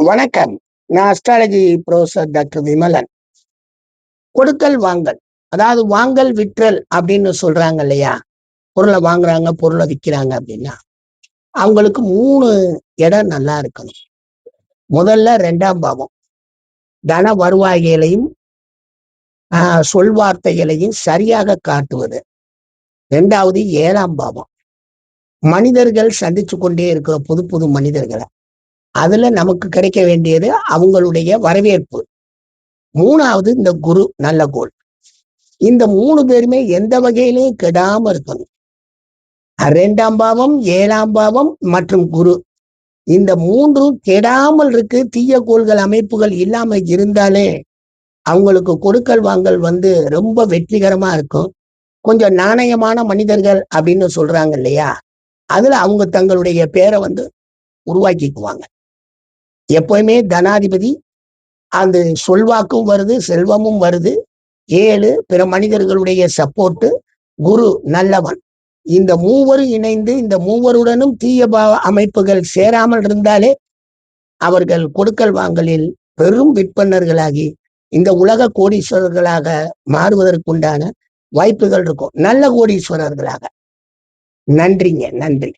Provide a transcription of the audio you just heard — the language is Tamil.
வணக்கம். நான் அஸ்ட்ராலஜி புரொஃபசர் டாக்டர் விமலன். கொடுக்கல் வாங்கல், அதாவது வாங்கல் விற்றல் அப்படின்னு சொல்றாங்க இல்லையா? பொருளை வாங்குறாங்க, பொருளை விற்கிறாங்க அப்படின்னா அவங்களுக்கு 3 இடம் நல்லா இருக்கணும். முதல்ல 2ஆம் பாவம், தன வருவாய்களையும் சொல்வார்த்தைகளையும் சரியாக காட்டுவது. 2வது 7ஆம் பாவம், மனிதர்கள் சந்திச்சு கொண்டே இருக்கிற புது புது மனிதர்களை, அதுல நமக்கு கிடைக்க வேண்டியது அவங்களுடைய வரவேற்பு. 3வது இந்த குரு, நல்ல கோள். இந்த 3 பேருமே எந்த வகையிலையும் கெடாம இருக்கணும். 2ஆம் பாவம், 7ஆம் பாவம் மற்றும் குரு, இந்த 3ம் கெடாமல் இருக்கு. தீய கோள்கள் அமைப்புகள் இல்லாம இருந்தாலே அவங்களுக்கு கொடுக்கல் வாங்கல் ரொம்ப வெற்றிகரமா இருக்கும். கொஞ்சம் நாணயமான மனிதர்கள் அப்படின்னு சொல்றாங்க இல்லையா? அதுல அவங்க தங்களுடைய பேரை உருவாக்கிக்குவாங்க. எப்பவுமே தனாதிபதி அந்த சொல்வாக்கும் வருது, செல்வமும் வருது. 7 பிற மனிதர்களுடைய சப்போர்ட், குரு நல்லவன். இந்த மூவரும் இணைந்து இந்த மூவருடனும் தீய அமைப்புகள் சேராமல் இருந்தாலே அவர்கள் கொடுக்கல் வாங்கலில் பெரும் விற்பனர்களாகி இந்த உலக கோடீஸ்வரர்களாக மாறுவதற்குண்டான வாய்ப்புகள் இருக்கும். நல்ல கோடீஸ்வரர்களாக. நன்றிங்க, நன்றி.